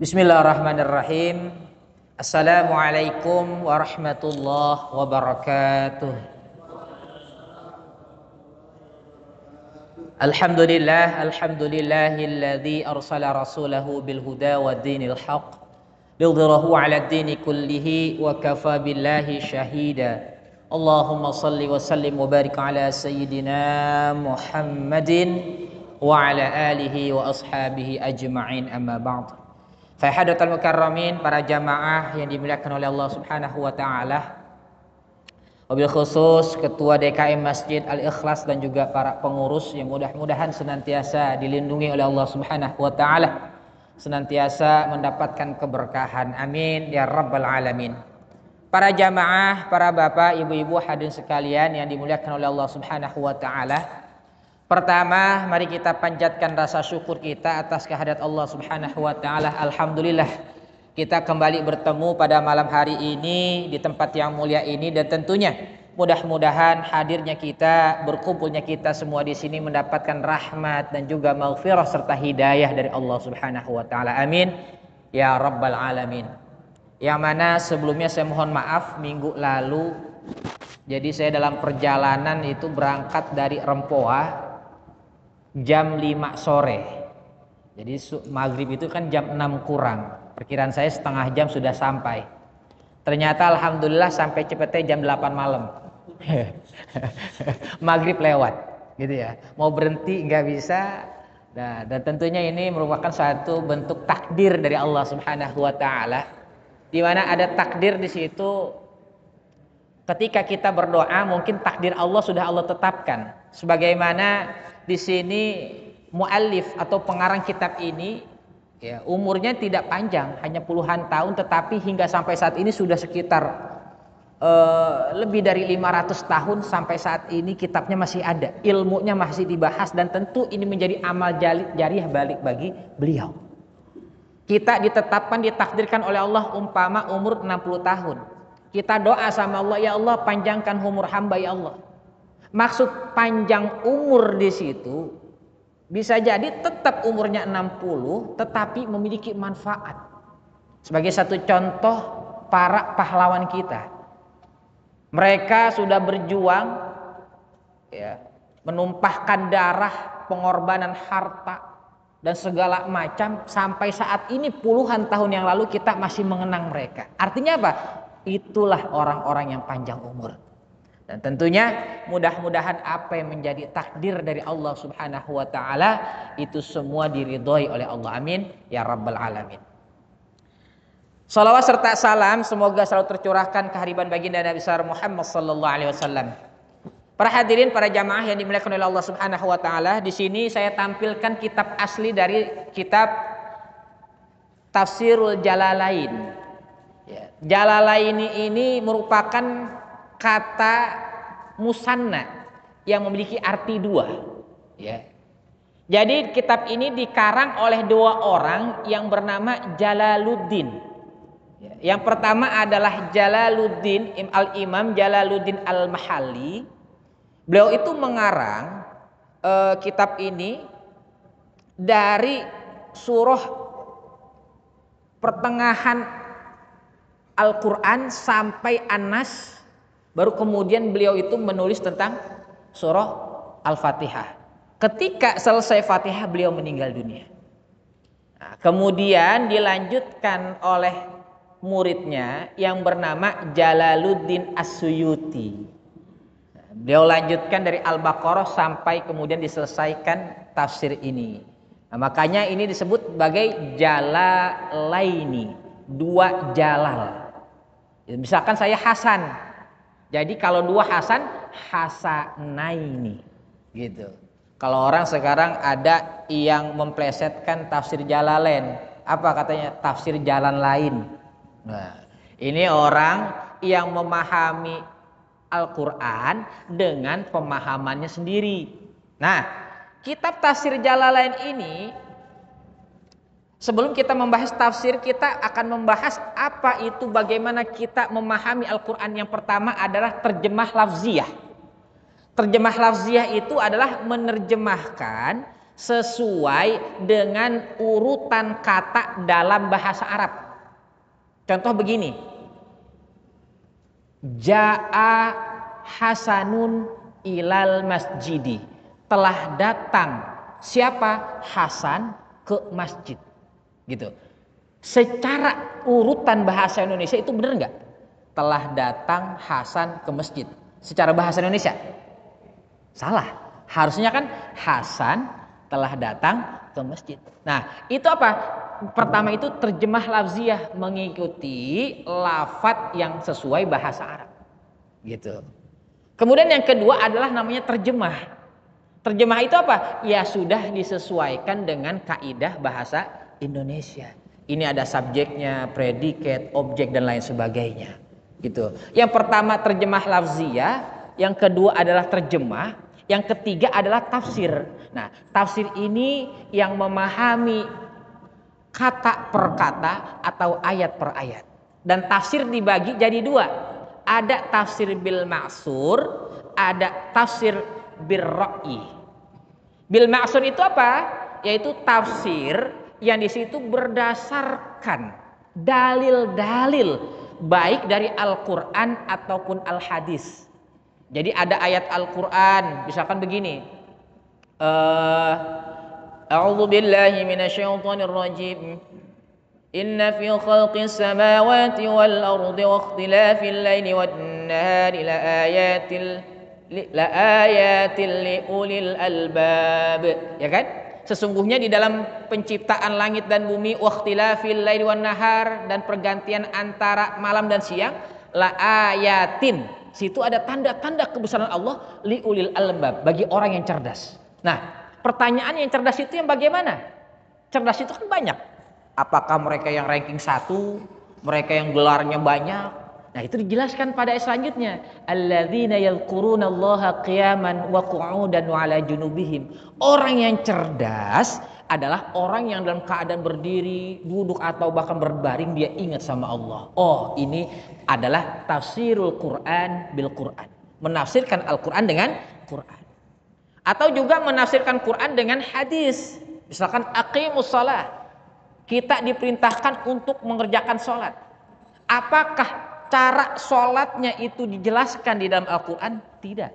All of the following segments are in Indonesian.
Bismillahirrahmanirrahim. Assalamualaikum warahmatullahi wabarakatuh. Alhamdulillahilladzi arsala rasulahu bil huda wa dinil haqq lidhirahu 'ala ad-dini kullihi wa kafa billahi syahida. Allahumma salli wa sallim wa barik ala sayyidina Muhammadin wa ala alihi wa ashabihi ajma'in, amma ba'd. Fahadatul mukarramin, para jamaah yang dimuliakan oleh Allah Subhanahu wa taala. Wabil khusus Ketua DKM Masjid Al-Ikhlas dan juga para pengurus yang mudah-mudahan senantiasa dilindungi oleh Allah Subhanahu wa taala, senantiasa mendapatkan keberkahan. Amin ya rabbal alamin. Para jamaah, para bapak, ibu-ibu, hadirin sekalian yang dimuliakan oleh Allah Subhanahu wa taala. Pertama, mari kita panjatkan rasa syukur kita atas kehadirat Allah Subhanahu wa taala. Alhamdulillah kita kembali bertemu pada malam hari ini di tempat yang mulia ini, dan tentunya mudah-mudahan hadirnya kita, berkumpulnya kita semua di sini mendapatkan rahmat dan juga maghfirah serta hidayah dari Allah Subhanahu wa taala. Amin ya rabbal alamin. Yang mana sebelumnya saya mohon maaf, minggu lalu jadi saya dalam perjalanan itu berangkat dari Rempoa jam 5 sore. Jadi maghrib itu kan jam 6 kurang. Perkiraan saya setengah jam sudah sampai. Ternyata alhamdulillah sampai cepetnya jam 8 malam. Maghrib lewat gitu ya. Mau berhenti nggak bisa. Nah, dan tentunya ini merupakan satu bentuk takdir dari Allah Subhanahu wa taala. Di mana ada takdir di situ. Ketika kita berdoa, mungkin takdir Allah sudah Allah tetapkan. Sebagaimana di sini muallif atau pengarang kitab ini ya, umurnya tidak panjang, hanya puluhan tahun, tetapi hingga sampai saat ini sudah sekitar lebih dari 500 tahun sampai saat ini kitabnya masih ada, ilmunya masih dibahas, dan tentu ini menjadi amal jariah balik bagi beliau. Kita ditetapkan, ditakdirkan oleh Allah umpama umur 60 tahun. Kita doa sama Allah, ya Allah panjangkan umur hamba ya Allah. Maksud panjang umur di situ bisa jadi tetap umurnya 60 tetapi memiliki manfaat. Sebagai satu contoh, para pahlawan kita. Mereka sudah berjuang ya, menumpahkan darah, pengorbanan harta dan segala macam, sampai saat ini puluhan tahun yang lalu kita masih mengenang mereka. Artinya apa? Itulah orang-orang yang panjang umur. Dan tentunya mudah-mudahan apa yang menjadi takdir dari Allah Subhanahu wa taala itu semua diridhoi oleh Allah. Amin ya rabbal alamin. Salawat serta salam semoga selalu tercurahkan kehadiran baginda Nabi besar Muhammad sallallahu alaihi wasallam. Para hadirin, para jamaah yang dimuliakan oleh Allah Subhanahu wa taala, di sini saya tampilkan kitab asli dari kitab Tafsirul Jalalain. Ya, Jalalaini ini merupakan kata musanna yang memiliki arti dua ya. Jadi kitab ini dikarang oleh dua orang yang bernama Jalaluddin ya. Yang pertama adalah Jalaluddin Al-Imam Jalaluddin Al-Mahalli. Beliau itu mengarang kitab ini dari surah pertengahan Al-Quran sampai An-Nas, baru kemudian beliau itu menulis tentang surah Al-Fatihah. Ketika selesai Fatihah beliau meninggal dunia. Nah, kemudian dilanjutkan oleh muridnya yang bernama Jalaluddin As-Suyuti. Nah, beliau lanjutkan dari Al-Baqarah sampai kemudian diselesaikan tafsir ini. Nah, makanya ini disebut sebagai Jalalaini, dua jalal. Misalkan saya Hasan, jadi kalau dua Hasan, Hasanaini gitu. Kalau orang sekarang ada yang memplesetkan tafsir Jalalain, apa katanya? Tafsir jalan lain. Nah, ini orang yang memahami Al-Quran dengan pemahamannya sendiri. Nah, kitab tafsir Jalalain ini, sebelum kita membahas tafsir, kita akan membahas apa itu, bagaimana kita memahami Al-Quran. Yang pertama adalah terjemah lafziyah. Terjemah lafziyah itu adalah menerjemahkan sesuai dengan urutan kata dalam bahasa Arab. Contoh begini, Ja'a Hasanun ilal masjidi, telah datang siapa? Hasan ke masjid, gitu. Secara urutan bahasa Indonesia itu benar nggak? Telah datang Hasan ke masjid. Secara bahasa Indonesia salah. Harusnya kan Hasan telah datang ke masjid. Nah, itu apa? Pertama itu terjemah lafziyah, mengikuti lafadz yang sesuai bahasa Arab. Gitu. Kemudian yang kedua adalah namanya terjemah. Terjemah itu apa? Ya sudah disesuaikan dengan kaidah bahasa Indonesia. Ini ada subjeknya, predikat, objek dan lain sebagainya. Gitu. Yang pertama terjemah lafziyah, yang kedua adalah terjemah, yang ketiga adalah tafsir. Nah, tafsir ini yang memahami kata per kata atau ayat per ayat. Dan tafsir dibagi jadi dua. Ada tafsir bil ma'sur, ada tafsir bil ra'yi. Bil ma'sur itu apa? Yaitu tafsir yang di situ berdasarkan dalil-dalil baik dari Al-Qur'an ataupun Al-Hadis. Jadi ada ayat Al-Qur'an, misalkan begini. A'udzu billahi minasyaitonir rajim. Inna fi khalqis samawati wal ardi wa ikhtilafil laili wan nahari laayatil liulil albab. Ya kan? Sesungguhnya di dalam penciptaan langit dan bumi, wakhtilafil laili wan nahar, dan pergantian antara malam dan siang, laayatin. Situ ada tanda-tanda kebesaran Allah liulil albab, bagi orang yang cerdas. Nah, pertanyaan yang cerdas itu yang bagaimana? Cerdas itu kan banyak. Apakah mereka yang ranking 1, mereka yang gelarnya banyak? Nah, itu dijelaskan pada ayat selanjutnya. Alladzina yadhkurunallaha qiyaman wa qu'udan wa 'ala junubihim. Orang yang cerdas adalah orang yang dalam keadaan berdiri, duduk atau bahkan berbaring dia ingat sama Allah. Oh, ini adalah tafsirul Quran bil Quran. Menafsirkan Al-Quran dengan Quran. Atau juga menafsirkan Quran dengan hadis. Misalkan aqimus shalah. Kita diperintahkan untuk mengerjakan sholat. Apakah cara sholatnya itu dijelaskan di dalam Al-Quran? Tidak.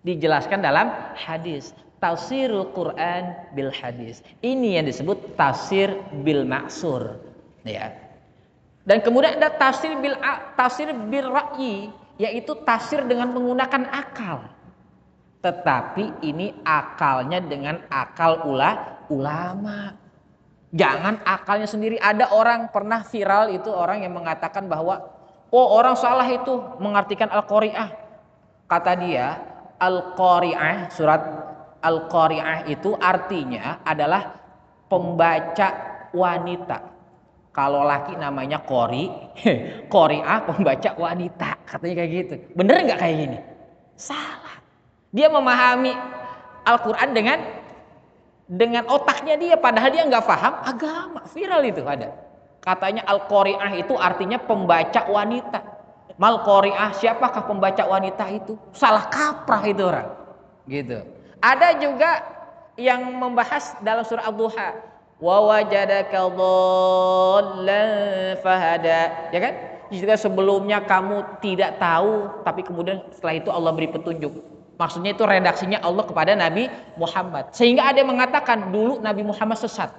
Dijelaskan dalam hadis. Tafsirul Quran bil hadis. Ini yang disebut tafsir bil ma'sur. Ya. Dan kemudian ada tafsir bil ra'yi, yaitu tafsir dengan menggunakan akal. Tetapi ini akalnya dengan akal ulama. Jangan akalnya sendiri. Ada orang pernah viral itu, orang yang mengatakan bahwa orang salah itu mengartikan Al-Qari'ah. Kata dia, Al-Qari'ah, surat Al-Qari'ah itu artinya adalah pembaca wanita. Kalau laki namanya Qari'ah pembaca wanita. Katanya kayak gitu. Bener nggak kayak gini? Salah. Dia memahami Al-Quran dengan otaknya dia, padahal dia nggak paham agama. Viral itu ada. Katanya Al-Qari'ah itu artinya pembaca wanita. Mal Qari'ah, siapakah pembaca wanita itu? Salah kaprah itu orang. Gitu. Ada juga yang membahas dalam surah Ad-Duha, wa wajadaka dhallan fahada. Ya kan? Jika sebelumnya kamu tidak tahu, tapi kemudian setelah itu Allah beri petunjuk. Maksudnya itu redaksinya Allah kepada Nabi Muhammad. Sehingga ada yang mengatakan dulu Nabi Muhammad sesat.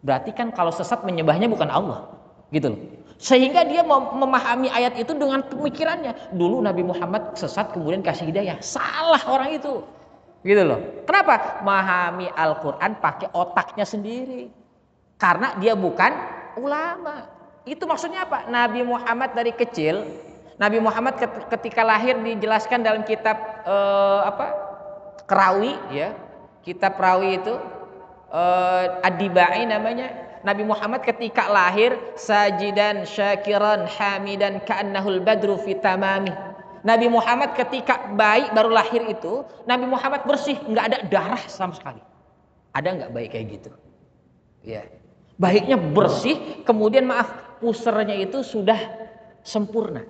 Berarti kan kalau sesat menyembahnya bukan Allah. Gitu loh. Sehingga dia memahami ayat itu dengan pemikirannya. Dulu Nabi Muhammad sesat kemudian kasih hidayah. Salah orang itu. Gitu loh. Kenapa? Memahami Al-Quran pakai otaknya sendiri. Karena dia bukan ulama. Itu maksudnya apa? Nabi Muhammad dari kecil, Nabi Muhammad ketika lahir dijelaskan dalam kitab Qarawi, ya. Kitab Rawi itu Ad-Dibai namanya. Nabi Muhammad ketika lahir sajidan syakiran hamidan ka'annahul badru fi tamami. Nabi Muhammad ketika bayi baru lahir itu, Nabi Muhammad bersih, nggak ada darah sama sekali. Ada nggak bayi kayak gitu? Ya. Baiknya bersih, kemudian pusernya itu sudah sempurna.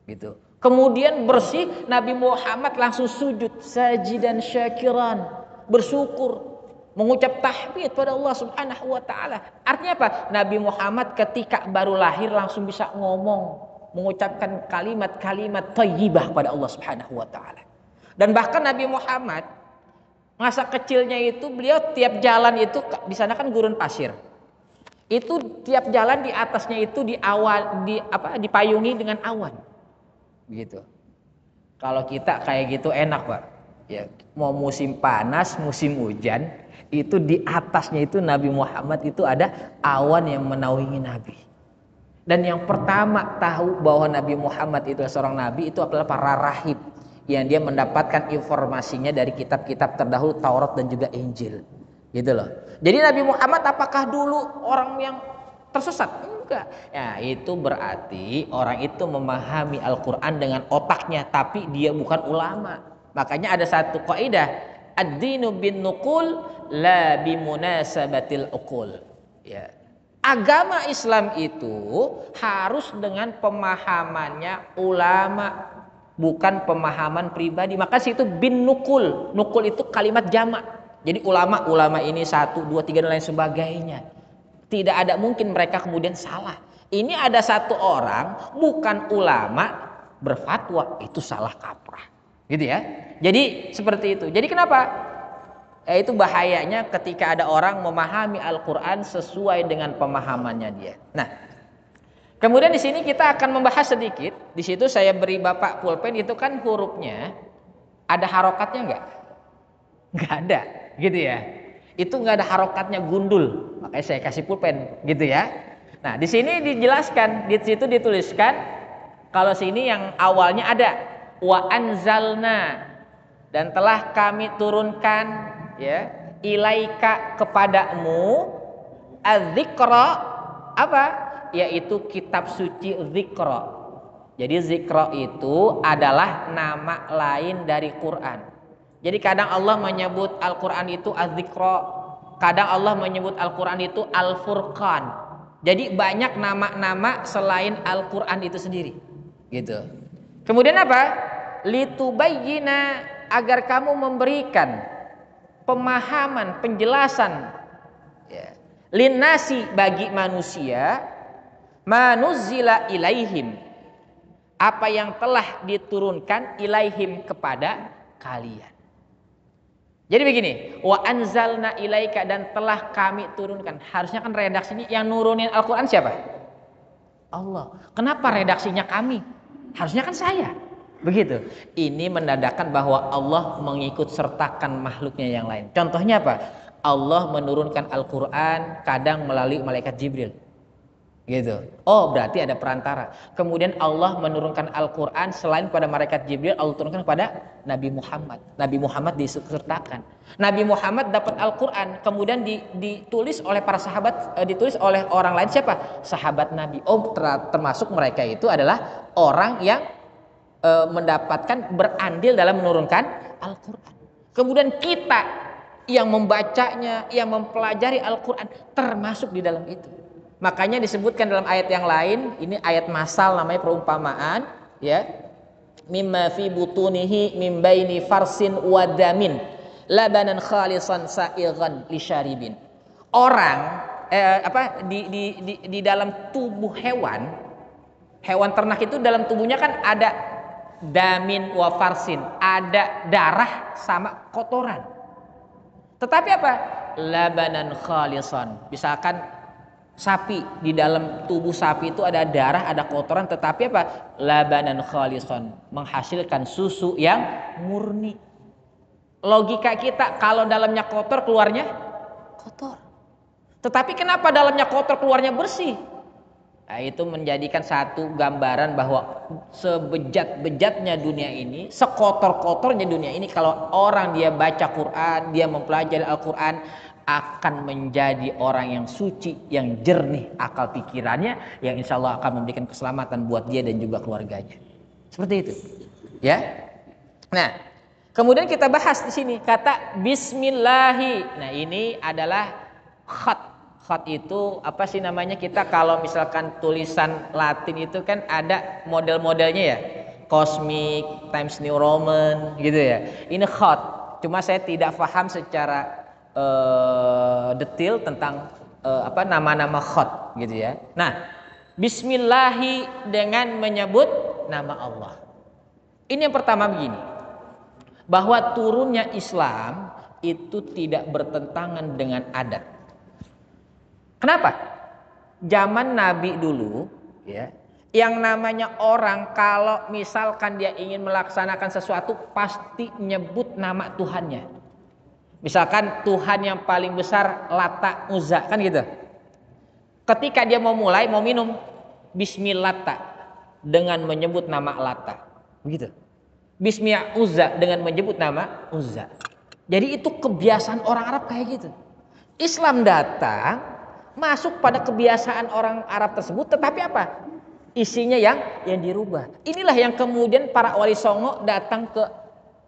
Gitu. Kemudian bersih, Nabi Muhammad langsung sujud sajidan syakiran, bersyukur. mengucap tahmid pada Allah Subhanahu wa taala. Artinya apa? Nabi Muhammad ketika baru lahir langsung bisa ngomong, mengucapkan kalimat-kalimat thayyibah pada Allah Subhanahu wa taala. Dan bahkan Nabi Muhammad masa kecilnya itu beliau tiap jalan itu, di sana kan gurun pasir. Itu tiap jalan di atasnya itu dipayungi dengan awan. Begitu. Kalau kita kayak gitu enak, Pak. Ya, mau musim panas, musim hujan, itu di atasnya itu Nabi Muhammad itu ada awan yang menaungi Nabi. Dan yang pertama tahu bahwa Nabi Muhammad itu seorang nabi itu adalah para rahib, yang dia mendapatkan informasinya dari kitab-kitab terdahulu Taurat dan juga Injil. Gitu loh. Jadi Nabi Muhammad apakah dulu orang yang tersesat? Enggak. Ya, itu berarti orang itu memahami Al-Qur'an dengan otaknya, tapi dia bukan ulama. Makanya ada satu kaidah, ad-dinu bin nuqul la bimunasabatil uqul. Ya. Agama Islam itu harus dengan pemahamannya ulama, bukan pemahaman pribadi. Maka situ bin nukul. Nukul itu kalimat jamak. Jadi ulama ini 1, 2, 3 dan lain sebagainya. Tidak ada mungkin mereka kemudian salah. Ini ada satu orang bukan ulama berfatwa, itu salah kaprah. Gitu ya. Jadi seperti itu. Jadi kenapa? Itu bahayanya ketika ada orang memahami Al-Qur'an sesuai dengan pemahamannya dia. Nah, kemudian di sini kita akan membahas sedikit. Di situ saya beri Bapak pulpen, itu kan hurufnya ada harokatnya enggak? Enggak ada, gitu ya. Itu enggak ada harokatnya, gundul. Makanya saya kasih pulpen, gitu ya. Nah, di sini dijelaskan, di situ dituliskan kalau sini yang awalnya ada wa anzalna, dan telah kami turunkan ya ilaika kepadamu az-zikra, apa? Yaitu kitab suci zikra. Jadi zikra itu adalah nama lain dari Quran. Jadi kadang Allah menyebut Al-Quran itu az-zikra, kadang Allah menyebut Al-Quran itu Al-Furqan. Jadi banyak nama-nama selain Al-Quran itu sendiri. Gitu. Kemudian apa? Litubayyina, agar kamu memberikan pemahaman, penjelasan ya, linnasi, bagi manusia, manuzzila ilaihim, apa yang telah diturunkan ilaihim, kepada kalian. Jadi begini, wa anzalna ilaika, dan telah kami turunkan. Harusnya kan redaksinya yang nurunin Al-Quran siapa? Allah. Kenapa redaksinya kami? Harusnya kan saya. Begitu. Ini menandakan bahwa Allah mengikut sertakan makhluknya yang lain. Contohnya apa? Allah menurunkan Al-Quran kadang melalui malaikat Jibril. Gitu. Oh, berarti ada perantara. Kemudian Allah menurunkan Al-Quran selain pada malaikat Jibril, Allah turunkan kepada Nabi Muhammad. Nabi Muhammad disertakan. Nabi Muhammad dapat Al-Quran, kemudian ditulis oleh para sahabat, ditulis oleh orang lain. Siapa? Sahabat Nabi. Oh, termasuk mereka itu adalah orang yang mendapatkan berandil dalam menurunkan Al-Quran. Kemudian kita yang membacanya, yang mempelajari Al-Quran, termasuk di dalam itu. Makanya disebutkan dalam ayat yang lain, ini ayat masal namanya, perumpamaan ya. Mimma fi butunihi mim baini farsin wa damin labanan khalisan sa'ighan lisyaribin. Orang di dalam tubuh hewan ternak itu, dalam tubuhnya kan ada damin wa farsin, ada darah sama kotoran. Tetapi apa? Labanan khalisan. Misalkan sapi, di dalam tubuh sapi itu ada darah, ada kotoran, tetapi apa? Labanan khalisan, menghasilkan susu yang murni. Logika kita, kalau dalamnya kotor, keluarnya kotor. Tetapi kenapa dalamnya kotor, keluarnya bersih? Nah, itu menjadikan satu gambaran bahwa sebejat-bejatnya dunia ini, sekotor-kotornya dunia ini, kalau orang dia baca Quran, dia mempelajari Al-Quran, akan menjadi orang yang suci, yang jernih akal pikirannya, yang insya Allah akan memberikan keselamatan buat dia dan juga keluarganya. Seperti itu, ya. Nah, kemudian kita bahas di sini kata Bismillahi. Nah, ini adalah khat. Khat itu apa sih namanya, kita kalau misalkan tulisan Latin itu kan ada model-modelnya ya, Cosmic, Times New Roman gitu ya. Ini khat. Cuma saya tidak paham secara detail tentang nama-nama khot gitu ya. Nah, bismillahi dengan menyebut nama Allah. Ini yang pertama begini, bahwa turunnya Islam itu tidak bertentangan dengan adat. Kenapa? Zaman Nabi dulu ya, yang namanya orang kalau misalkan dia ingin melaksanakan sesuatu pasti nyebut nama Tuhannya. Misalkan Tuhan yang paling besar Lata Uzza kan gitu. Ketika dia mau mulai mau minum, Bismillata dengan menyebut nama Lata, begitu. Bismillah Uzza dengan menyebut nama Uzza. Jadi itu kebiasaan orang Arab kayak gitu. Islam datang masuk pada kebiasaan orang Arab tersebut, tetapi apa? Isinya yang dirubah. Inilah yang kemudian para wali songo datang ke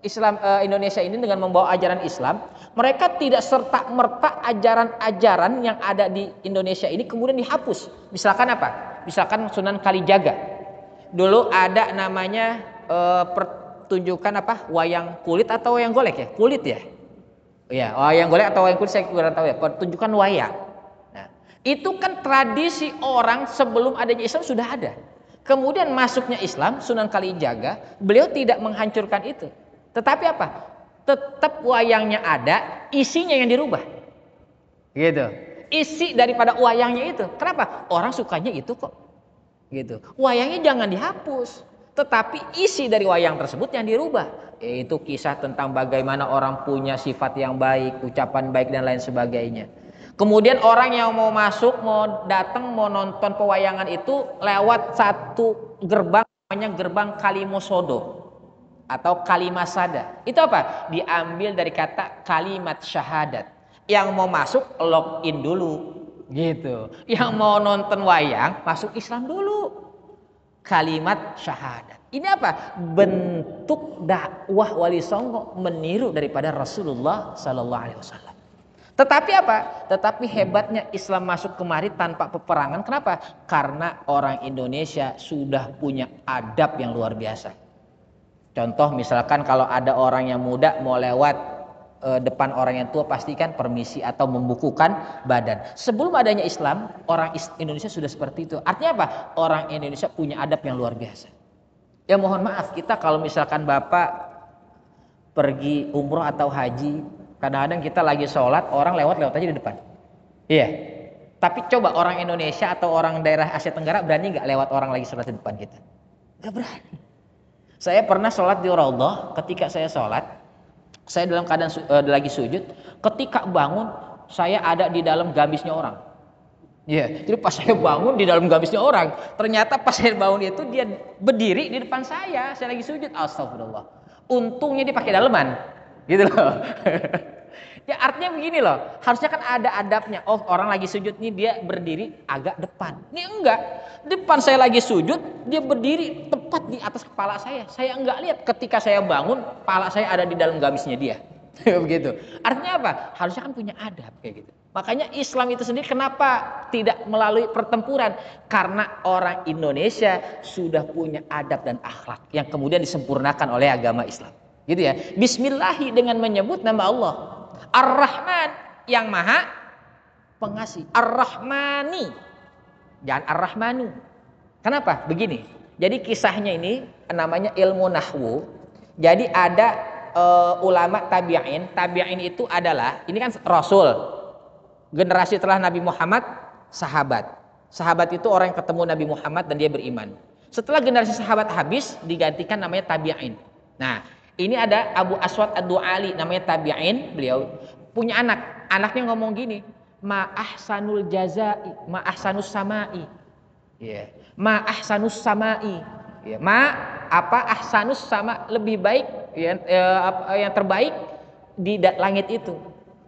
Islam Indonesia ini dengan membawa ajaran Islam. Mereka tidak serta-merta ajaran-ajaran yang ada di Indonesia ini kemudian dihapus. Misalkan apa? Misalkan Sunan Kalijaga. Dulu ada namanya pertunjukan apa? Wayang kulit atau wayang golek ya? Kulit ya? Ya, wayang golek atau wayang kulit saya kurang tahu ya. Pertunjukan wayang. Nah, itu kan tradisi orang sebelum adanya Islam sudah ada. Kemudian masuknya Islam, Sunan Kalijaga, beliau tidak menghancurkan itu. Tetapi apa? Tetap wayangnya ada, isinya yang dirubah. Gitu. Isi daripada wayangnya itu. Kenapa? Orang sukanya itu kok. Gitu. Wayangnya jangan dihapus, tetapi isi dari wayang tersebut yang dirubah. Yaitu kisah tentang bagaimana orang punya sifat yang baik, ucapan baik dan lain sebagainya. Kemudian orang yang mau masuk, mau datang, mau nonton pewayangan itu lewat satu gerbang namanya gerbang Kalimosodo atau Kalimasada. Itu apa? Diambil dari kata kalimat syahadat. Yang mau masuk login dulu, gitu. Yang mau nonton wayang masuk Islam dulu. Kalimat syahadat. Ini apa? Bentuk dakwah wali songo meniru daripada Rasulullah Sallallahu Alaihi Wasallam. Tetapi apa? Tetapi hebatnya Islam masuk kemari tanpa peperangan. Kenapa? Karena orang Indonesia sudah punya adab yang luar biasa. Contoh misalkan kalau ada orang yang muda mau lewat depan orang yang tua pastikan permisi atau membukukan badan. Sebelum adanya Islam, orang Indonesia sudah seperti itu. Artinya apa? Orang Indonesia punya adab yang luar biasa. Ya mohon maaf, kita kalau misalkan Bapak pergi umroh atau haji, kadang-kadang kita lagi sholat, orang lewat aja di depan. Iya. Tapi coba orang Indonesia atau orang daerah Asia Tenggara berani nggak lewat orang lagi sholat di depan kita? Nggak berani. Saya pernah sholat di Raudhah. Ketika saya sholat, saya dalam keadaan lagi sujud. Ketika bangun, saya ada di dalam gamisnya orang. Iya. Jadi pas saya bangun di dalam gamisnya orang, ternyata pas saya bangun itu dia berdiri di depan saya. Saya lagi sujud. Astagfirullah. Untungnya dia pakai daleman, gitu loh. Ya artinya begini loh, harusnya kan ada adabnya. Oh orang lagi sujud nih dia berdiri agak depan. Ini enggak, depan saya lagi sujud dia berdiri tepat di atas kepala saya. Saya enggak lihat ketika saya bangun, kepala saya ada di dalam gamisnya dia. Begitu. Artinya apa? Harusnya kan punya adab kayak gitu. Makanya Islam itu sendiri kenapa tidak melalui pertempuran? Karena orang Indonesia sudah punya adab dan akhlak yang kemudian disempurnakan oleh agama Islam. Gitu ya. Bismillahi dengan menyebut nama Allah. Ar-Rahman yang maha pengasih. Ar-Rahmani. Jangan Ar-Rahmanu. Kenapa? Begini. Jadi kisahnya ini namanya ilmu nahwu. Jadi ada ulama tabi'in. Tabi'in itu adalah, ini kan Rasul. Generasi setelah Nabi Muhammad, sahabat. Sahabat itu orang yang ketemu Nabi Muhammad dan dia beriman. Setelah generasi sahabat habis, digantikan namanya tabi'in. Nah, ini ada Abu Aswad Ad-Du'ali namanya tabi'in, beliau punya anak. Anaknya ngomong gini, ma ahsanul jazai, ma ahsanus samai. Ya, ma ahsanus samai. Ya, ma apa ahsanus sama lebih baik yang terbaik di langit itu.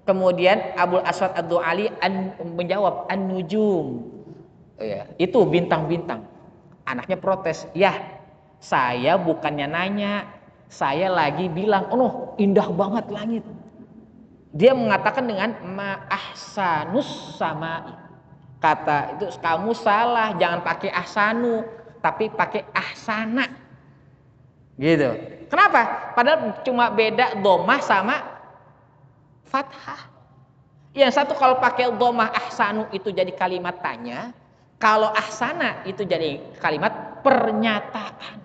Kemudian Abu Aswad Ad-Du'ali menjawab an-nujum. Ya, itu bintang-bintang. Anaknya protes, "Ya, saya bukannya nanya, saya lagi bilang, oh indah banget langit." Dia mengatakan dengan ma'ahsanus samai. Kata itu kamu salah, jangan pakai ahsanu, tapi pakai ahsana. Gitu. Kenapa? Padahal cuma beda dhammah sama fathah. Yang satu kalau pakai dhammah ahsanu itu jadi kalimat tanya, kalau ahsana itu jadi kalimat pernyataan.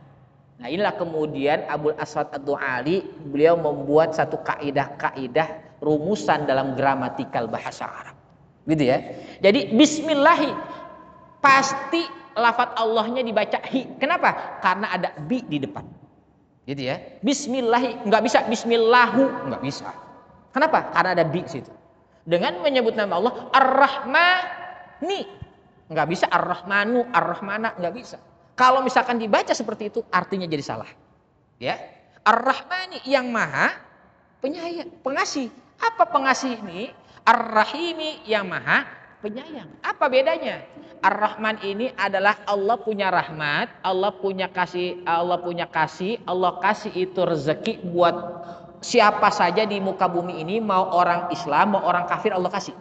Nah, inilah kemudian Abul Aswad Ad-Du'ali beliau membuat satu kaidah-kaidah rumusan dalam gramatikal bahasa Arab. Gitu ya. Jadi bismillahi pasti lafadz Allahnya dibaca hi. Kenapa? Karena ada bi di depan. Gitu ya. Bismillahi nggak bisa bismillahu, nggak bisa. Kenapa? Karena ada bi situ. Dengan menyebut nama Allah Ar-Rahmani, nggak bisa Ar-Rahmanu, Ar-Rahmana, nggak bisa. Kalau misalkan dibaca seperti itu artinya jadi salah. Ya. Ar-Rahmani yang maha penyayang, pengasih. Apa pengasih ini? Ar-Rahimi yang maha penyayang. Apa bedanya? Ar-Rahman ini adalah Allah punya rahmat, Allah punya kasih, Allah kasih itu rezeki buat siapa saja di muka bumi ini, mau orang Islam, mau orang kafir, Allah kasih.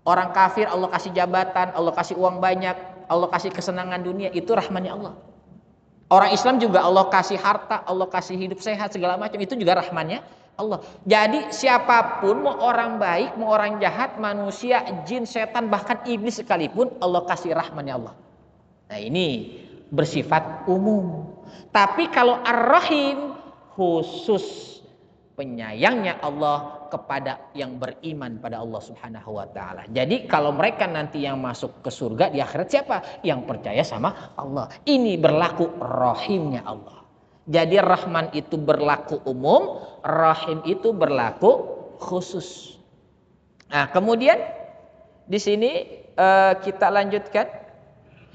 Orang kafir Allah kasih jabatan, Allah kasih uang banyak, Allah kasih kesenangan dunia, itu rahmannya Allah. Orang Islam juga Allah kasih harta, Allah kasih hidup sehat, segala macam, itu juga rahmannya Allah. Jadi siapapun, mau orang baik, mau orang jahat, manusia, jin, setan, bahkan iblis sekalipun, Allah kasih rahmannya Allah. Nah, ini bersifat umum. Tapi kalau Ar-Rahim khusus penyayangnya Allah kepada yang beriman pada Allah Subhanahu wa taala. Jadi kalau mereka nanti yang masuk ke surga di akhirat siapa? Yang percaya sama Allah. Ini berlaku rahimnya Allah. Jadi Rahman itu berlaku umum, Rahim itu berlaku khusus. Nah, kemudian di sini kita lanjutkan.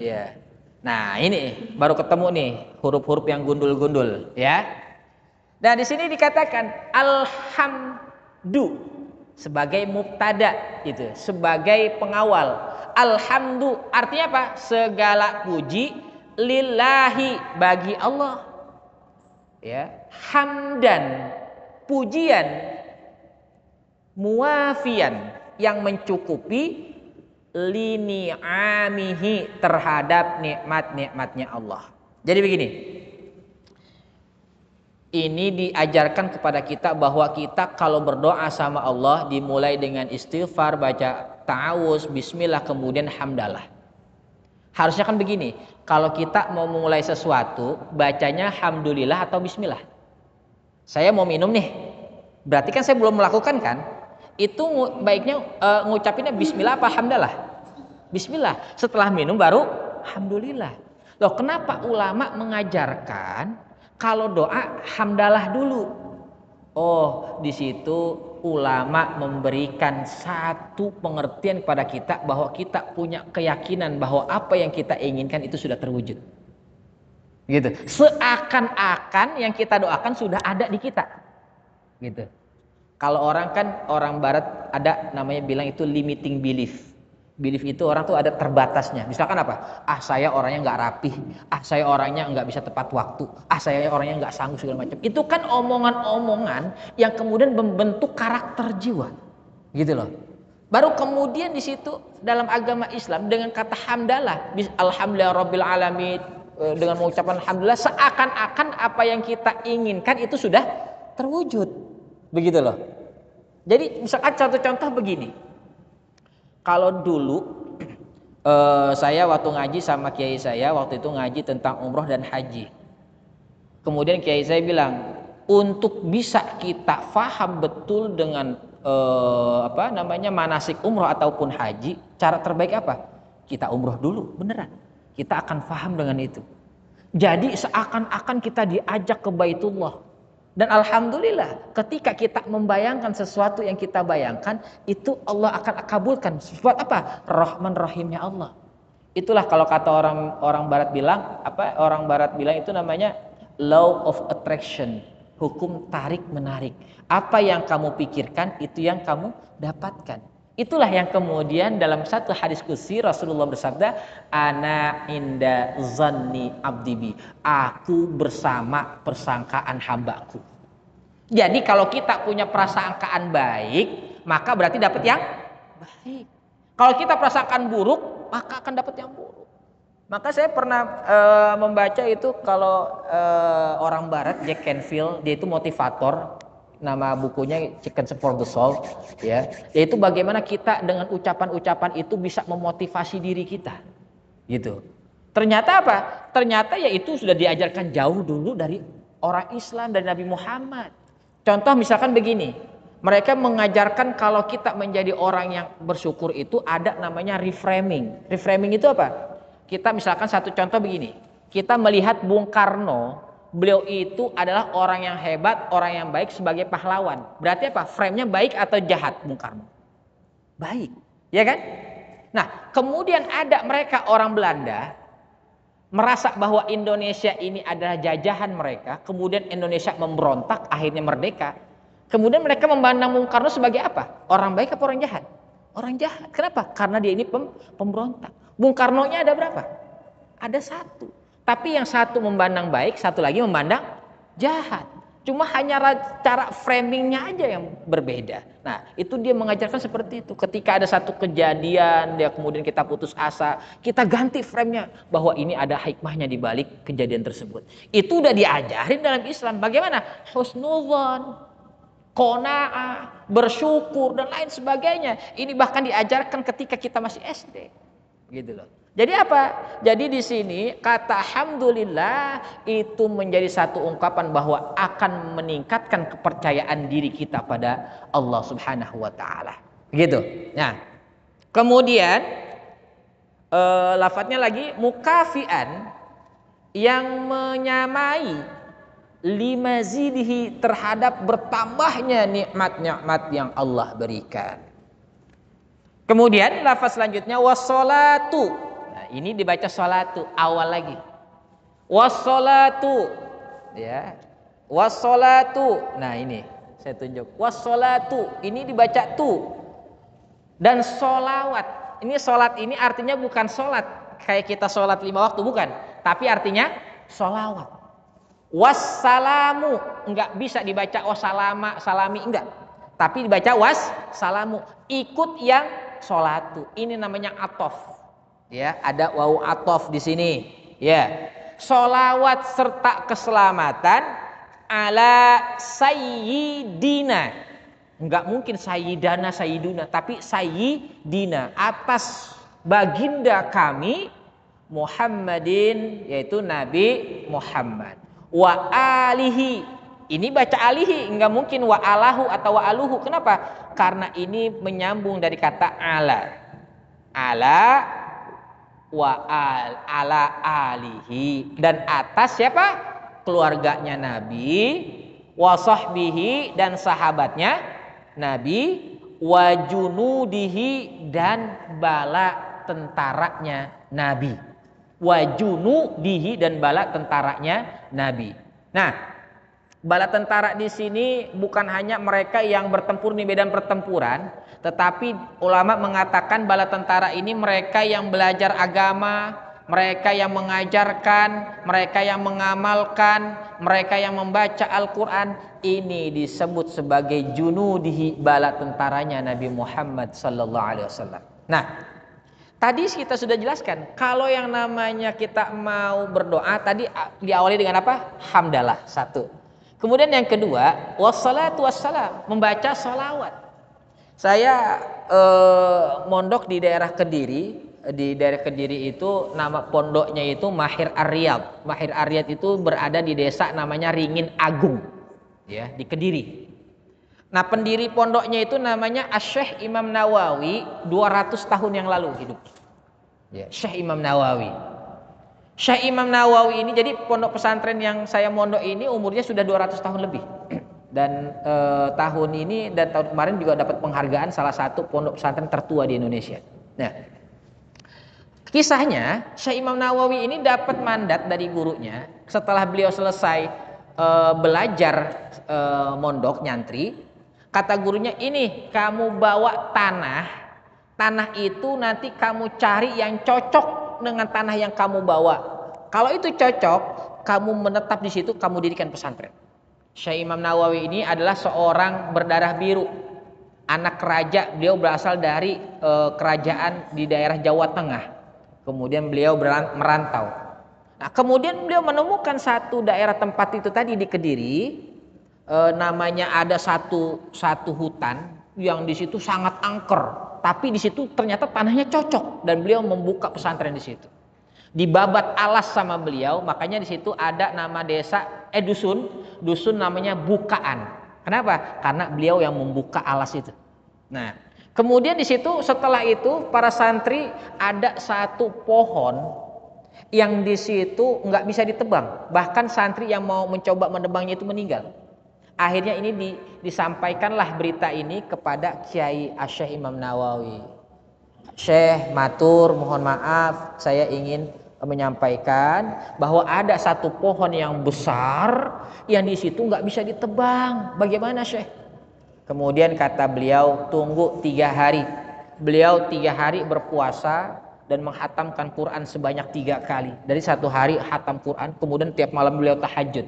Ya. Nah, ini baru ketemu nih huruf-huruf yang gundul-gundul, ya. Nah, di sini dikatakan alhamdu sebagai mubtada itu, sebagai pengawal. Alhamdu artinya apa? Segala puji lillahi bagi Allah. Ya, hamdan pujian muafian yang mencukupi lini'amihi terhadap nikmat-nikmatnya Allah. Jadi begini. Ini diajarkan kepada kita bahwa kita kalau berdoa sama Allah dimulai dengan istighfar, baca ta'awuz, bismillah, kemudian hamdalah. Harusnya kan begini, kalau kita mau memulai sesuatu bacanya hamdulillah atau bismillah. Saya mau minum nih, berarti kan saya belum melakukan kan? Itu baiknya ngucapinnya bismillah apa hamdalah? Bismillah. Setelah minum baru hamdulillah. Loh, kenapa ulama mengajarkan kalau doa hamdalah dulu? Oh, di situ ulama memberikan satu pengertian kepada kita bahwa kita punya keyakinan bahwa apa yang kita inginkan itu sudah terwujud. Gitu. Seakan-akan yang kita doakan sudah ada di kita. Gitu. Kalau orang kan, orang barat ada namanya bilang itu limiting belief. Belief itu orang tuh ada terbatasnya. Misalkan apa? Ah, saya orangnya nggak rapih. Ah, saya orangnya nggak bisa tepat waktu. Ah, saya orangnya nggak sanggup segala macam. Itu kan omongan-omongan yang kemudian membentuk karakter jiwa, gitu loh. Baru kemudian di situ dalam agama Islam dengan kata hamdalah, alhamdulillah rabbil alamin, dengan mengucapkan alhamdulillah seakan-akan apa yang kita inginkan itu sudah terwujud, begitu loh. Jadi misalkan contoh-contoh begini. Kalau dulu saya waktu ngaji sama kiai saya, waktu itu ngaji tentang umroh dan haji. Kemudian kiai saya bilang, untuk bisa kita faham betul dengan manasik umroh ataupun haji, cara terbaik apa? Kita umroh dulu, beneran. Kita akan faham dengan itu. Jadi seakan-akan kita diajak ke Baitullah. Dan alhamdulillah ketika kita membayangkan sesuatu yang kita bayangkan, itu Allah akan kabulkan. Sebab apa? Rahman Rahimnya Allah. Itulah kalau kata orang barat bilang, orang barat bilang itu namanya law of attraction, hukum tarik menarik. Apa yang kamu pikirkan itu yang kamu dapatkan. Itulah yang kemudian dalam satu hadis qudsi Rasulullah bersabda, ana inda zanni abdibi, aku bersama persangkaan hambaku. Jadi kalau kita punya prasangkaan baik, maka berarti dapat yang baik. Kalau kita prasangkaan buruk, maka akan dapat yang buruk. Maka saya pernah membaca itu kalau orang barat, Jack Canfield, dia itu motivator, nama bukunya Chicken for the Soul, ya. Yaitu bagaimana kita dengan ucapan-ucapan itu bisa memotivasi diri kita. Gitu. Ternyata apa? Ternyata ya itu sudah diajarkan jauh dulu dari orang Islam, dari Nabi Muhammad. Contoh misalkan begini, mereka mengajarkan kalau kita menjadi orang yang bersyukur itu ada namanya reframing. Reframing itu apa? Kita misalkan satu contoh begini, kita melihat Bung Karno, beliau itu adalah orang yang hebat, orang yang baik sebagai pahlawan. Berarti apa? Frame-nya baik atau jahat Bung Karno? Baik, ya kan? Nah, kemudian ada mereka orang Belanda merasa bahwa Indonesia ini adalah jajahan mereka, kemudian Indonesia memberontak, akhirnya merdeka. Kemudian mereka memandang Bung Karno sebagai apa? Orang baik apa orang jahat? Orang jahat. Kenapa? Karena dia ini pemberontak. Bung Karno-nya ada berapa? Ada satu. Tapi yang satu memandang baik, satu lagi memandang jahat. Cuma hanya cara framingnya aja yang berbeda. Nah, itu dia mengajarkan seperti itu. Ketika ada satu kejadian, dia kemudian kita putus asa, kita ganti framenya bahwa ini ada hikmahnya di balik kejadian tersebut. Itu udah diajarin dalam Islam. Bagaimana? Husnudzon, qanaah, bersyukur dan lain sebagainya. Ini bahkan diajarkan ketika kita masih SD. Gitu loh. Jadi apa? Jadi di sini kata alhamdulillah itu menjadi satu ungkapan bahwa akan meningkatkan kepercayaan diri kita pada Allah Subhanahu wa taala. Gitu. Nah, kemudian lafadznya lagi mukafian yang menyamai limazidihi terhadap bertambahnya nikmat-nikmat yang Allah berikan. Kemudian lafaz selanjutnya wassolatu. Nah, ini dibaca sholatu awal lagi. Wassolatu, ya. Wassolatu. Nah, ini saya tunjuk. Wassolatu ini dibaca tu. Dan solawat. Ini solat ini artinya bukan solat kayak kita solat 5 waktu, bukan. Tapi artinya solawat. Wassalamu enggak bisa dibaca wassalama, salami enggak. Tapi dibaca wassalamu. Ikut yang sholatu. Ini namanya atof. Ya, ada wawu atof di sini. Ya. Sholawat serta keselamatan ala sayyidina. Enggak mungkin sayyidana sayyiduna, tapi sayyidina, atas baginda kami Muhammadin, yaitu Nabi Muhammad. Wa alihi. Ini baca alihi, enggak mungkin wa alahu atau wa aluhu. Kenapa? Karena ini menyambung dari kata ala. Ala wa ala alihi, dan atas siapa? Keluarganya Nabi, wa sahbihi, dan sahabatnya Nabi, wa junudihi, dan bala tentaranya Nabi. Wa junudihi, dan bala tentaranya Nabi. Nah, bala tentara di sini bukan hanya mereka yang bertempur di medan pertempuran, tetapi ulama mengatakan bala tentara ini mereka yang belajar agama, mereka yang mengajarkan, mereka yang mengamalkan, mereka yang membaca Al-Quran. Ini disebut sebagai junudihi, bala tentaranya Nabi Muhammad sallallahu alaihi wasallam. Nah, tadi kita sudah jelaskan kalau yang namanya kita mau berdoa tadi diawali dengan apa? Hamdalah, satu. Kemudian yang kedua, wassalatu wassalam, membaca sholawat. Saya mondok di daerah Kediri. Di daerah Kediri itu nama pondoknya itu Mahir Ar-Riyad. Mahir Ar-Riyad itu berada di desa namanya Ringin Agung, ya, di Kediri. Nah, pendiri pondoknya itu namanya Syekh Imam Nawawi, 200 tahun yang lalu hidup. Ya, Syekh Imam Nawawi. Syekh Imam Nawawi ini, jadi pondok pesantren yang saya mondok ini umurnya sudah 200 tahun lebih. Dan tahun ini dan tahun kemarin juga dapat penghargaan salah satu pondok pesantren tertua di Indonesia. Nah, kisahnya Syekh Imam Nawawi ini dapat mandat dari gurunya setelah beliau selesai belajar mondok nyantri. Kata gurunya, ini kamu bawa tanah itu nanti kamu cari yang cocok dengan tanah yang kamu bawa. Kalau itu cocok, kamu menetap di situ, kamu dirikan pesantren. Syekh Imam Nawawi ini adalah seorang berdarah biru, anak raja. Beliau berasal dari kerajaan di daerah Jawa Tengah. Kemudian beliau merantau. Nah, kemudian beliau menemukan satu daerah tempat itu tadi di Kediri. namanya ada satu hutan yang di situ sangat angker, tapi di situ ternyata tanahnya cocok dan beliau membuka pesantren di situ. Dibabat alas sama beliau, makanya di situ ada nama desa dusun namanya Bukaan. Kenapa? Karena beliau yang membuka alas itu. Nah, kemudian di situ setelah itu para santri ada satu pohon yang di situ nggak bisa ditebang, bahkan santri yang mau mencoba menebangnya itu meninggal. Akhirnya ini disampaikanlah berita ini kepada Kiai Asy-Syaikh Imam Nawawi. Syekh matur, mohon maaf, saya ingin menyampaikan bahwa ada satu pohon yang besar yang di situ nggak bisa ditebang. Bagaimana Syekh? Kemudian kata beliau, tunggu 3 hari. Beliau 3 hari berpuasa dan menghatamkan Quran sebanyak 3 kali. Dari satu hari hatam Quran, kemudian tiap malam beliau tahajud.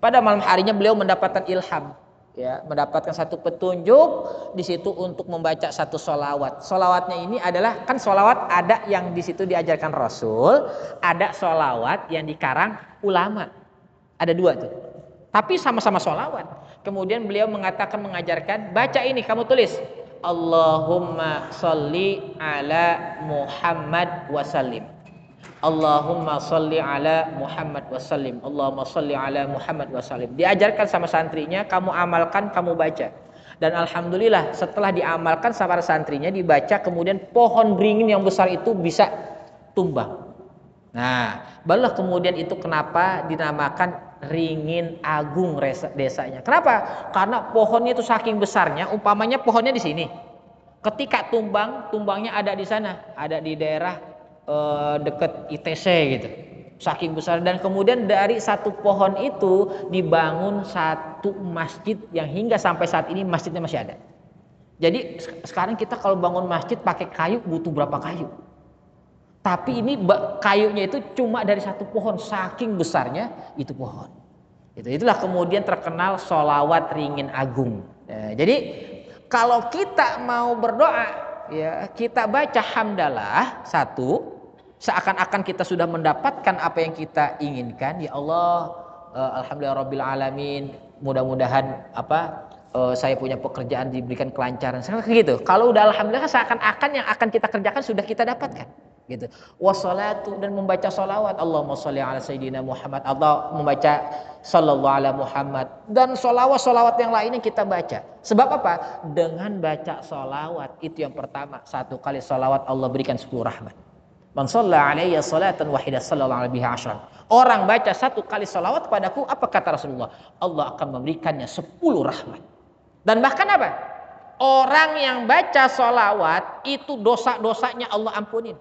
Pada malam harinya beliau mendapatkan ilham, ya, mendapatkan satu petunjuk di situ untuk membaca satu sholawat. Sholawatnya ini adalah, kan sholawat ada yang di situ diajarkan Rasul, ada sholawat yang dikarang ulama. Ada 2 tuh. Tapi sama-sama sholawat. Kemudian beliau mengajarkan, baca ini, kamu tulis. Allahumma sholli ala Muhammad wasallim. Allahumma sholli ala Muhammad wasallim. Allahumma sholli ala Muhammad wasallim. Diajarkan sama santrinya, kamu amalkan, kamu baca. Dan alhamdulillah setelah diamalkan sama santrinya, dibaca, kemudian pohon beringin yang besar itu bisa tumbang. Nah, barulah kemudian itu kenapa dinamakan Ringin Agung desanya. Kenapa? Karena pohonnya itu saking besarnya, umpamanya pohonnya di sini. Ketika tumbangnya ada di sana, ada di daerah dekat ITC gitu, saking besar. Dan kemudian dari satu pohon itu dibangun satu masjid yang hingga sampai saat ini masjidnya masih ada. Jadi sekarang kita kalau bangun masjid pakai kayu butuh berapa kayu, tapi ini kayunya itu cuma dari satu pohon, saking besarnya itu pohon. Itulah kemudian terkenal sholawat Ringin Agung. Jadi kalau kita mau berdoa, ya, kita baca hamdalah satu, seakan-akan kita sudah mendapatkan apa yang kita inginkan. Ya Allah, alhamdulillahirabbil alamin, mudah-mudahan saya punya pekerjaan diberikan kelancaran. Gitu. Kalau udah alhamdulillah, seakan-akan yang akan kita kerjakan sudah kita dapatkan. Gitu. Wassalatu, dan membaca sholawat, Allahumma sholli ala sayyidina Muhammad, atau membaca sallallahu ala Muhammad, dan sholawat yang lainnya kita baca. Sebab apa? Dengan baca sholawat itu yang pertama, satu kali sholawat Allah berikan 10 rahmat. Man shalla alayya salatan wahidah sallallahu alaihi asyran. Orang baca satu kali sholawat padaku, apa kata Rasulullah? Allah akan memberikannya 10 rahmat. Dan bahkan apa? Orang yang baca sholawat itu dosa-dosanya Allah ampunin.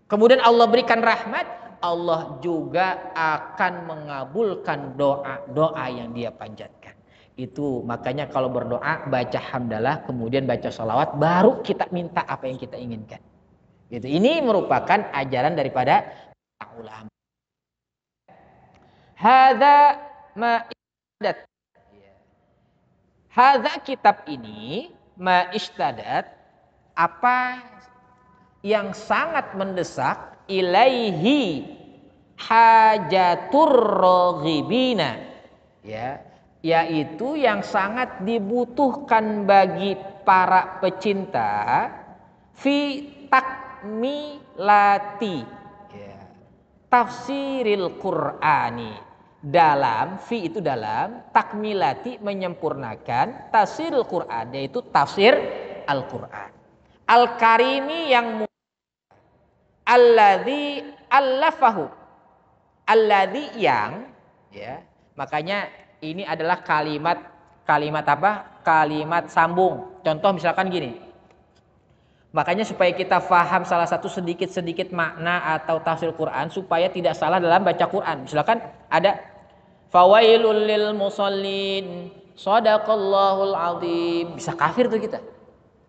Kemudian Allah berikan rahmat, Allah juga akan mengabulkan doa-doa yang dia panjatkan. Itu makanya kalau berdoa baca hamdalah, kemudian baca sholawat, baru kita minta apa yang kita inginkan. Gitu. Ini merupakan ajaran daripada ulama. Hadza ma istadat. Hadza kitab ini ma istadat, apa yang sangat mendesak, ilaihi hajatur raghibina, ya, yaitu yang sangat dibutuhkan bagi para pecinta, fi takmilati, ya, tafsiril Qur'ani, dalam fi itu dalam, takmilati menyempurnakan, tafsiril Qur'an yaitu tafsir Al-Qur'an, al-karimi yang alladzi allafahu, alladzi yang, ya, makanya ini adalah kalimat apa? Kalimat sambung. Contoh misalkan gini. Makanya supaya kita faham salah satu sedikit makna atau tafsir Quran, supaya tidak salah dalam baca Quran. Misalkan ada fawailul lil musallin, shadaqallahul azim. Bisa kafir tuh kita.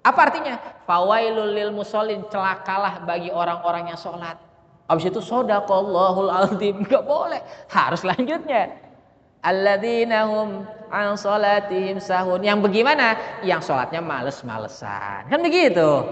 Apa artinya? Fawailul lil musallin, celakalah bagi orang-orang yang sholat. Habis itu shadaqallahul azim, enggak boleh. Harus lanjutnya. Alladzina hum an sholatihim sahun. Yang bagaimana? Yang sholatnya males-malesan. Kan begitu.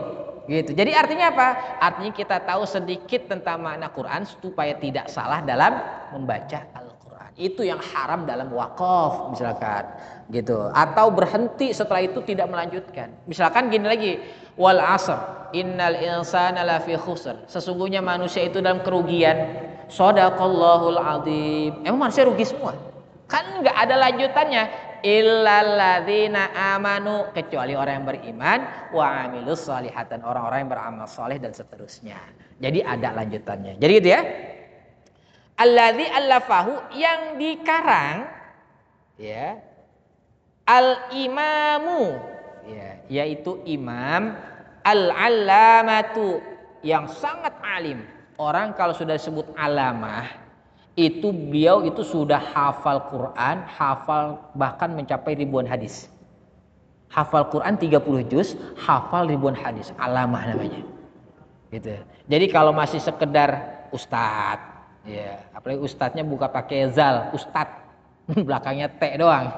Gitu. Jadi artinya apa? Artinya kita tahu sedikit tentang makna Quran supaya tidak salah dalam membaca Al-Quran. Itu yang haram dalam wakaf misalkan gitu, atau berhenti setelah itu tidak melanjutkan. Misalkan gini lagi, wal asr innal insana lafi khusr, sesungguhnya manusia itu dalam kerugian. Shadaqallahul azim. Emang manusia rugi semua? Kan nggak ada lanjutannya. Illalladzina amanu, kecuali orang yang beriman, wa amilus salihatan, orang-orang yang beramal saleh dan seterusnya. Jadi ada lanjutannya. Jadi gitu ya. Alladzi allafahu, yang dikarang ya, al-imamu ya, yaitu imam, al-allamatu, yang sangat alim. Orang kalau sudah disebut alamah itu beliau itu sudah hafal Quran, hafal bahkan mencapai ribuan hadis. Hafal Quran 30 juz, hafal ribuan hadis, alamah namanya. Gitu. Jadi kalau masih sekedar ustadz, ya, apalagi ustadznya buka pakai zal, ustadz, belakangnya T doang,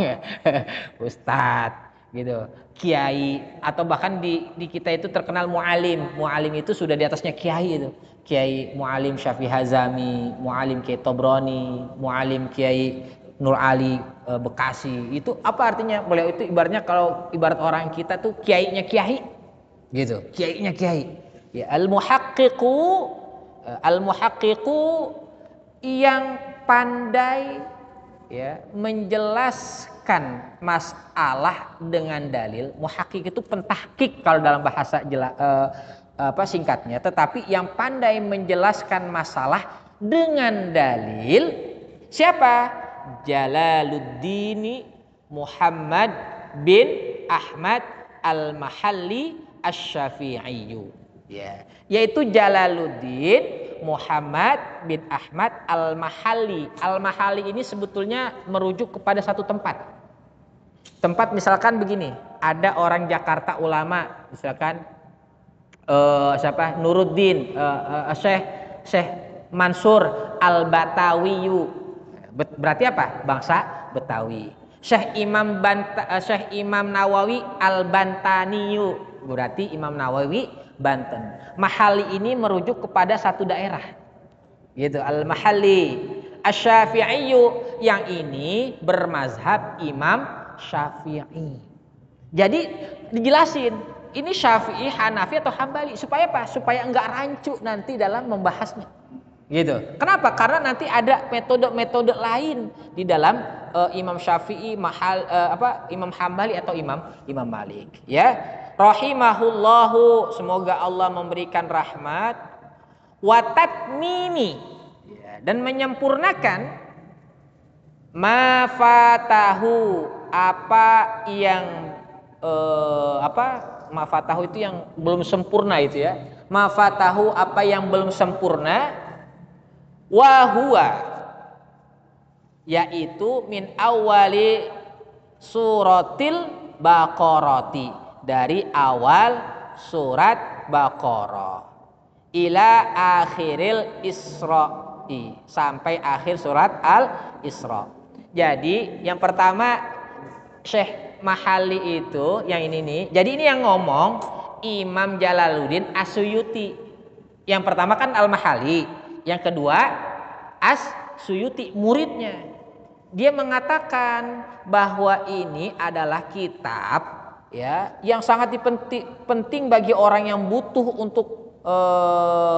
ustadz, gitu, kiai, atau bahkan di kita itu terkenal mualim, mualim itu sudah di atasnya kiai itu, kiai mualim Syafi'i Hazami, mualim Kiai Tobroni, mualim Kiai Nur Ali Bekasi, itu apa artinya? Beliau itu ibaratnya kalau ibarat orang kita tuh kiainya kiai, gitu, kiainya kiai, ya, al-muhaqqiqu yang pandai ya menjelaskan masalah dengan dalil. Muhaqqiq itu pentahqiq kalau dalam bahasa singkatnya, tetapi yang pandai menjelaskan masalah dengan dalil siapa? Jalaluddin Muhammad bin Ahmad Al-Mahalli Asy-Syafi'i, ya, yaitu Jalaluddin Muhammad bin Ahmad Al-Mahalli. Al-Mahalli ini sebetulnya merujuk kepada satu tempat. Tempat misalkan begini, ada orang Jakarta ulama, misalkan siapa? Nuruddin, Syekh Mansur Al-Batawiyu. Berarti apa? Bangsa Betawi. Syekh Imam Nawawi Al-Bantaniyu. Berarti Imam Nawawi Banten. Mahalli ini merujuk kepada satu daerah. Gitu, Al-Mahalli. Asy-Syafi'iyyu, yang ini bermazhab Imam Syafi'i. Jadi dijelasin, ini Syafi'i, Hanafi atau Hambali, supaya apa? Supaya enggak rancu nanti dalam membahasnya. Gitu. Kenapa? Karena nanti ada metode-metode lain di dalam Imam Syafi'i, Imam Hambali atau Imam Malik, ya. Rahimahullahu, semoga Allah memberikan rahmat, wa tatmimi, ya, dan menyempurnakan ma fatahu, apa yang ma fatahu itu yang belum sempurna itu ya. Ma fatahu, apa yang belum sempurna, wa huwa, yaitu min awali suratil Baqarati, dari awal surat Baqarah ila akhiril Isra'i, sampai akhir surat Al-Isra. Jadi yang pertama Syekh Mahalli itu yang ini nih. Jadi ini yang ngomong Imam Jalaluddin As-Suyuti. Yang pertama kan Al-Mahalli, yang kedua As-Suyuti muridnya. Dia mengatakan bahwa ini adalah kitab ya yang sangat penting bagi orang yang butuh untuk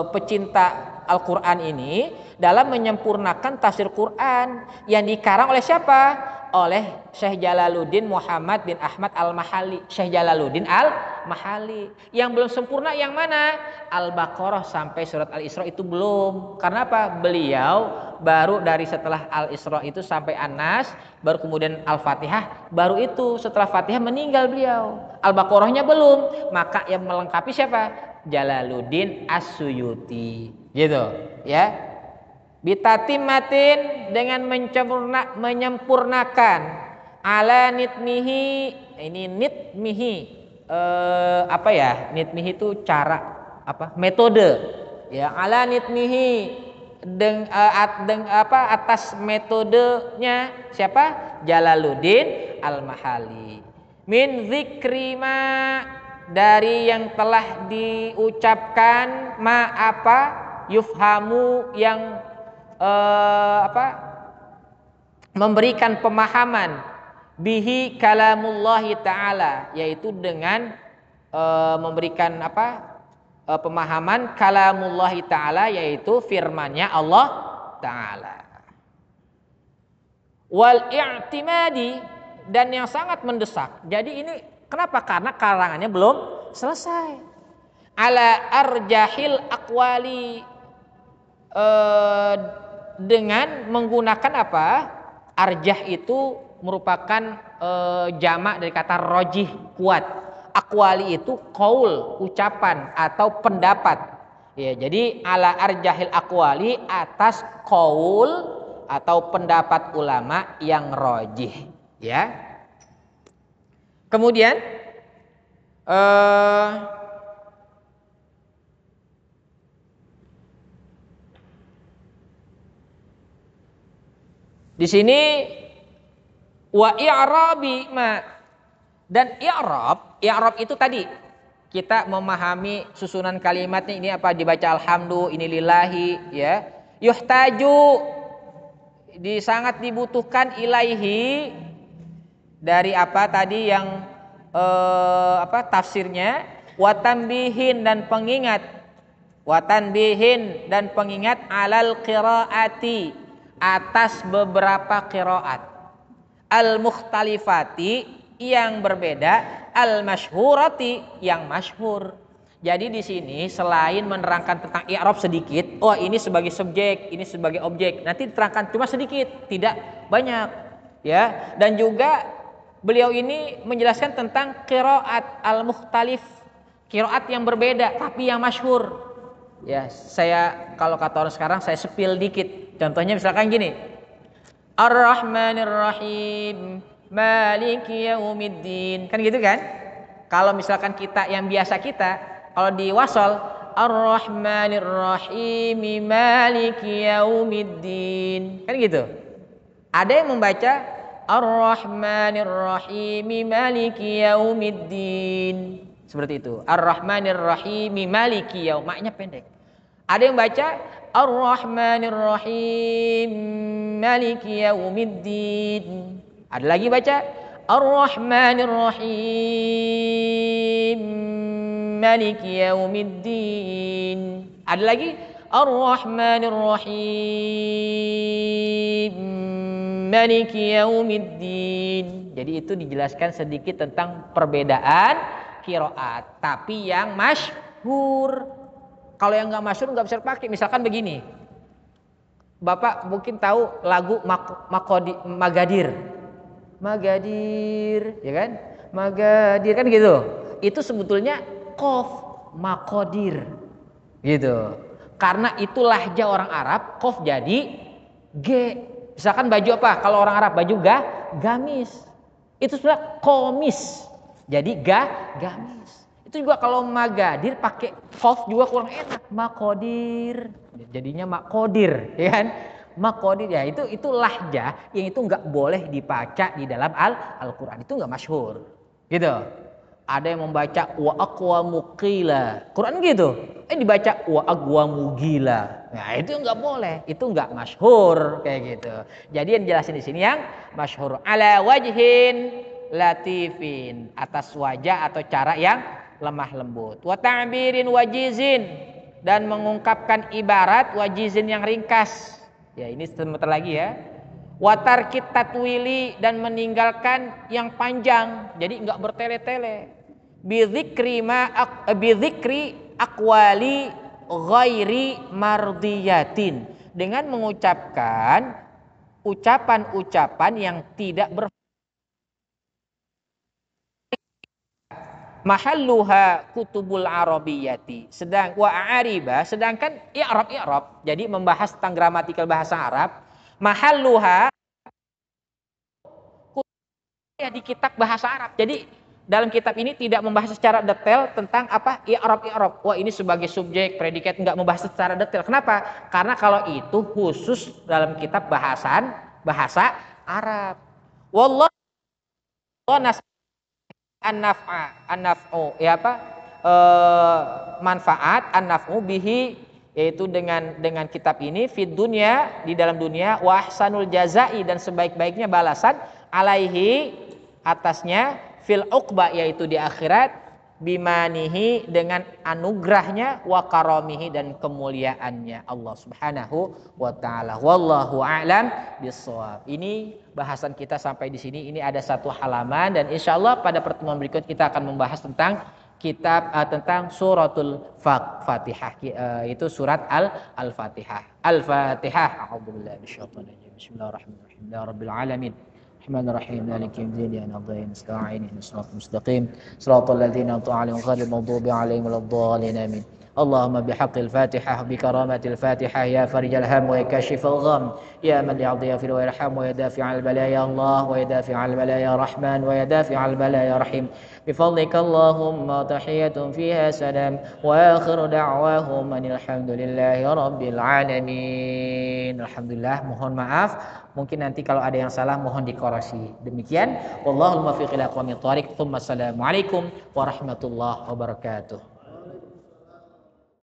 pecinta Al-Quran ini dalam menyempurnakan tafsir Quran yang dikarang oleh siapa? Oleh Syekh Jalaluddin Muhammad bin Ahmad Al-Mahalli. Syekh Jalaluddin Al-Mahalli. Yang belum sempurna yang mana? Al-Baqarah sampai surat Al-Isra itu belum. Karena apa? Beliau baru dari setelah Al-Isra itu sampai An-Nas, baru kemudian Al-Fatihah, baru itu setelah Fatihah meninggal beliau. Al-Baqarahnya belum. Maka yang melengkapi siapa? Jalaluddin As-Suyuti. Gitu, ya. Bitatimatin, dengan menyempurnakan ala nitmihi, ini nitmihi nitmihi itu cara metode ya, ala nitmihi atas metodenya siapa? Jalaluddin Al-Mahalli. Min zikrima, dari yang telah diucapkan, yufhamu, yang memberikan pemahaman bihi kalamullahi ta'ala, yaitu dengan memberikan pemahaman kalamullahi ta'ala, yaitu firmannya Allah ta'ala. Wal i'timadi, dan yang sangat mendesak. Jadi ini kenapa? Karena karangannya belum selesai. Ala arjahil aqwali, dengan menggunakan apa? Arjah itu merupakan jamak dari kata rojih, kuat. Aqwali itu qaul, ucapan atau pendapat. Ya, jadi ala arjahil aqwali, atas qaul atau pendapat ulama yang rojih, ya. Kemudian di sini wa i'rabi ma, dan i'rab itu tadi kita memahami susunan kalimatnya, ini apa, dibaca alhamdu, ini lillahi, ya. Yuhtaju, sangat dibutuhkan, ilaihi, dari apa tadi yang tafsirnya, watanbihin, dan pengingat, watanbihin, dan pengingat, alal qiraati, atas beberapa qiraat, al mukhtalifati, yang berbeda, al masyhurati, yang masyhur. Jadi di sini selain menerangkan tentang i'rab sedikit, oh ini sebagai subjek, ini sebagai objek, nanti diterangkan cuma sedikit, tidak banyak, ya. Dan juga beliau ini menjelaskan tentang qiraat al-mukhtalif, qiraat yang berbeda tapi yang masyhur. Ya, saya kalau kata orang sekarang saya sepil dikit. Contohnya misalkan gini. Ar-Rahmanir Rahim, Maliki Yaumiddin. Kan gitu kan? Kalau misalkan kita yang biasa kita, kalau di wasal Ar-Rahmanir Rahim, Maliki Yaumiddin. Kan gitu. Ada yang membaca Ar-Rahmanir Rahim, Maliki Yaumiddin. Seperti itu. Ar-Rahmanir Rahim, Maliki Yaum. Maknya pendek. Ada yang baca Ar-Rahmanir Rahim, Maliki Yaumiddin. Ada lagi baca Ar-Rahmanir Rahim, Maliki Yaumiddin. Ada lagi Ar-Rahmanir Rahim, Maliki Yaumiddin. Jadi itu dijelaskan sedikit tentang perbedaan qiraat, tapi yang masyhur. Kalau yang nggak masyhur nggak bisa dipakai. Misalkan begini, Bapak mungkin tahu lagu Magadir, Magadir, ya kan? Magadir kan gitu. Itu sebetulnya qaf, makodir, gitu. Karena itu lahja orang Arab, qaf jadi g. Misalkan baju apa? Kalau orang Arab baju gamis. Itu sudah komis, jadi gamis. Itu juga kalau magadir pakai qaf juga kurang enak, makodir, jadinya makodir, ya kan? Makodir, ya itu lahjah yang itu nggak boleh dibaca di dalam Al-Quran, itu nggak masyhur, gitu. Ada yang membaca wa aqwamu qila, Quran gitu, dibaca wa aqwamu gila, nah itu nggak boleh, itu nggak masyhur kayak gitu. Jadi yang dijelasin di sini yang masyhur, ala wajhin latifin, atas wajah atau cara yang lemah lembut, wa ta'birin wajizin, dan mengungkapkan ibarat, wajizin yang ringkas. Ya ini sebentar lagi ya. Wa tarkit tatwili, dan meninggalkan yang panjang, jadi enggak bertele-tele. Bi dzikri aqwali ghairi mardiyatin, dengan mengucapkan ucapan-ucapan yang tidak mahalluha kutubul arabiyyati, sedangkan i'rab, jadi membahas tentang gramatikal bahasa Arab, mahalluha ya di kitab bahasa Arab. Jadi dalam kitab ini tidak membahas secara detail tentang apa i'rab. Wah, ini sebagai subjek predikat, enggak membahas secara detail. Kenapa? Karena kalau itu khusus dalam kitab bahasa Arab. Wallahu an-naf'u, ya apa? Manfaat, an-naf'u bihi, yaitu dengan kitab ini fid dunya, di dalam dunia, wa ahsanul jazai, dan sebaik-baiknya balasan, alaihi, atasnya, fil uqba, yaitu di akhirat, bimanihi, dengan anugerahnya, wa karamihi, dan kemuliaannya Allah Subhanahu wa taala. Wallahu a'lam bissawab. Ini bahasan kita sampai di sini. Ini ada satu halaman, dan insyaallah pada pertemuan berikut kita akan membahas tentang kitab tentang suratul Fatihah, itu surat Al-Fatihah. Al-Fatihah. A'udzubillahi minasyaitonir rajim. Bismillahirrahmanirrahim. Ya rabbil alamin. الرحمن الرحيم مالك يوم الدين إياك نعبد وإياك نستعين اهدنا الصراط المستقيم صراط الذين أنعمت عليهم غير المغضوب عليهم ولا الضالين آمين اللهم بحق الفاتحة بكرامة الفاتحة يا فرج الهم ويكشف الغم يا من يغفر ويرحم ويدافع عن البلايا الله ويدافع عن البلايا رحمن ويدافع عن البلايا رحيم بفضلك اللهم تحية فيها سلام وآخر دعواهم أن الحمد لله رب العالمين. Alhamdulillah, mohon maaf. Mungkin nanti kalau ada yang salah mohon dikoreksi. Demikian, wallahul muwaffiq ila aqwamit thoriq. Assalamualaikum warahmatullahi wabarakatuh.